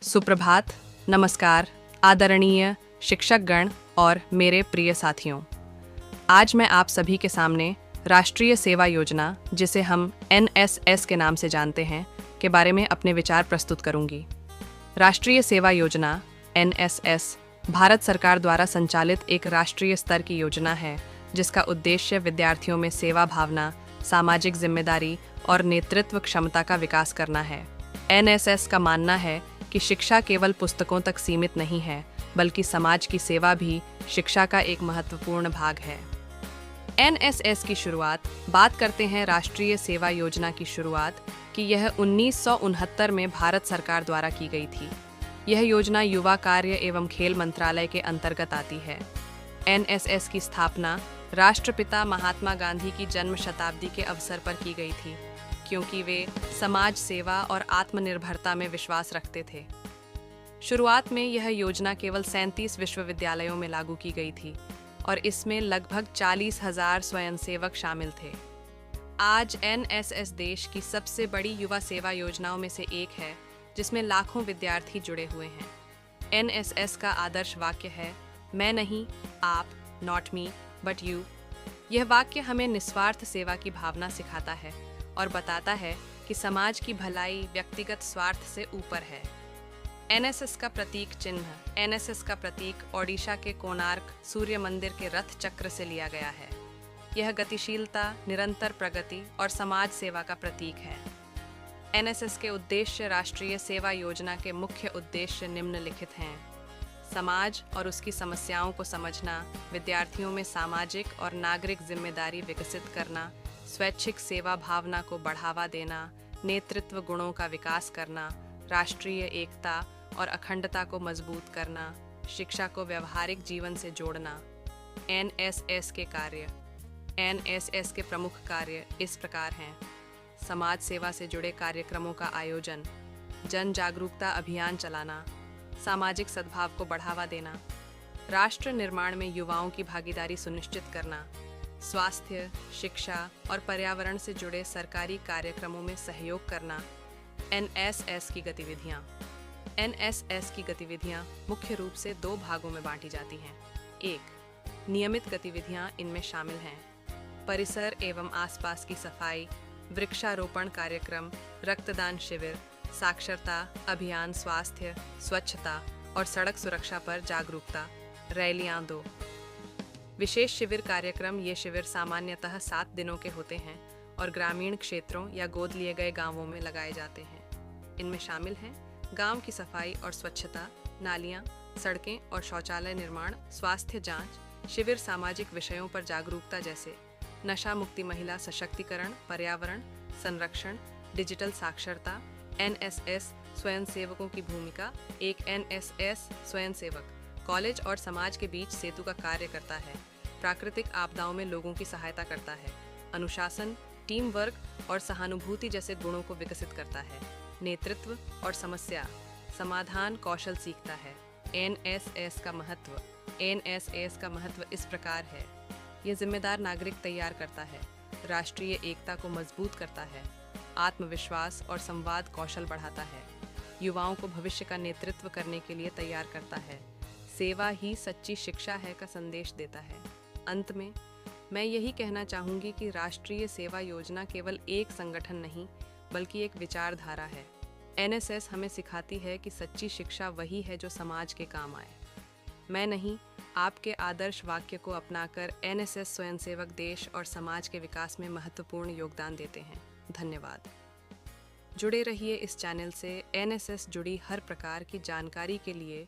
सुप्रभात, नमस्कार, आदरणीय शिक्षकगण और मेरे प्रिय साथियों। आज मैं आप सभी के सामने राष्ट्रीय सेवा योजना, जिसे हम NSS के नाम से जानते हैं, के बारे में अपने विचार प्रस्तुत करूंगी। राष्ट्रीय सेवा योजना NSS भारत सरकार द्वारा संचालित एक राष्ट्रीय स्तर की योजना है, जिसका उद्देश्य विद्यार्थियों में सेवा भावना, सामाजिक जिम्मेदारी और नेतृत्व क्षमता का विकास करना है। NSS का मानना है कि शिक्षा केवल पुस्तकों तक सीमित नहीं है, बल्कि समाज की सेवा भी शिक्षा का एक महत्वपूर्ण भाग है। NSS की शुरुआत, बात करते हैं राष्ट्रीय सेवा योजना की शुरुआत, कि यह 1969 में भारत सरकार द्वारा की गई थी। यह योजना युवा कार्य एवं खेल मंत्रालय के अंतर्गत आती है। NSS की स्थापना राष्ट्रपिता महात्मा गांधी की जन्म शताब्दी के अवसर पर की गई थी, क्योंकि वे समाज सेवा और आत्मनिर्भरता में विश्वास रखते थे। शुरुआत में यह योजना केवल 37 विश्वविद्यालयों में लागू की गई थी और इसमें लगभग 40,000 स्वयंसेवक शामिल थे। आज NSS देश की सबसे बड़ी युवा सेवा योजनाओं में से एक है, जिसमें लाखों विद्यार्थी जुड़े हुए हैं। NSS का आदर्श वाक्य है, मैं नहीं, आप, नॉट मी बट यू। यह वाक्य हमें निस्वार्थ सेवा की भावना सिखाता है और बताता है कि समाज की भलाई व्यक्तिगत स्वार्थ से ऊपर है। NSS का प्रतीक चिन्ह, NSS का प्रतीक ओडिशा के कोणार्क सूर्य मंदिर के रथ चक्र से लिया गया है। यह गतिशीलता, निरंतर प्रगति और समाज सेवा का प्रतीक है। NSS के उद्देश्य, राष्ट्रीय सेवा योजना के मुख्य उद्देश्य निम्नलिखित हैं: समाज और उसकी समस्याओं को समझना, विद्यार्थियों में सामाजिक और नागरिक जिम्मेदारी विकसित करना, स्वैच्छिक सेवा भावना को बढ़ावा देना, नेतृत्व गुणों का विकास करना, राष्ट्रीय एकता और अखंडता को मजबूत करना, शिक्षा को व्यवहारिक जीवन से जोड़ना। NSS के कार्य, NSS के प्रमुख कार्य इस प्रकार हैं: समाज सेवा से जुड़े कार्यक्रमों का आयोजन, जन जागरूकता अभियान चलाना, सामाजिक सद्भाव को बढ़ावा देना, राष्ट्र निर्माण में युवाओं की भागीदारी सुनिश्चित करना, स्वास्थ्य, शिक्षा और पर्यावरण से जुड़े सरकारी कार्यक्रमों में सहयोग करना। NSS की गतिविधियाँ, NSS की गतिविधियाँ मुख्य रूप से दो भागों में बांटी जाती हैं। एक, नियमित गतिविधियाँ इनमें शामिल हैं: परिसर एवं आसपास की सफाई, वृक्षारोपण कार्यक्रम, रक्तदान शिविर, साक्षरता अभियान, स्वास्थ्य, स्वच्छता और सड़क सुरक्षा पर जागरूकता, रैलियाँ। 2, विशेष शिविर कार्यक्रम। ये शिविर सामान्यतः 7 दिनों के होते हैं और ग्रामीण क्षेत्रों या गोद लिए गए गांवों में लगाए जाते हैं। इनमें शामिल हैं गांव की सफाई और स्वच्छता, नालियाँ, सड़कें और शौचालय निर्माण, स्वास्थ्य जांच, शिविर सामाजिक विषयों पर जागरूकता जैसे नशा मुक्ति, महिला सशक्तिकरण, पर्यावरण संरक्षण, डिजिटल साक्षरता। NSS स्वयंसेवकों की भूमिका। एक NSS स्वयंसेवक कॉलेज और समाज के बीच सेतु का कार्य करता है, प्राकृतिक आपदाओं में लोगों की सहायता करता है, अनुशासन, टीम वर्क और सहानुभूति जैसे गुणों को विकसित करता है, नेतृत्व और समस्या समाधान कौशल सीखता है। NSS का महत्व इस प्रकार है: यह जिम्मेदार नागरिक तैयार करता है, राष्ट्रीय एकता को मजबूत करता है, आत्मविश्वास और संवाद कौशल बढ़ाता है, युवाओं को भविष्य का नेतृत्व करने के लिए तैयार करता है, सेवा ही सच्ची शिक्षा है का संदेश देता है। अंत में मैं यही कहना चाहूँगी कि राष्ट्रीय सेवा योजना केवल एक संगठन नहीं, बल्कि एक विचारधारा है। NSS हमें सिखाती है कि सच्ची शिक्षा वही है जो समाज के काम आए। मैं नहीं, आपके आदर्श वाक्य को अपनाकर NSS स्वयंसेवक देश और समाज के विकास में महत्वपूर्ण योगदान देते हैं। धन्यवाद। जुड़े रहिए इस चैनल से। NSS जुड़ी हर प्रकार की जानकारी के लिए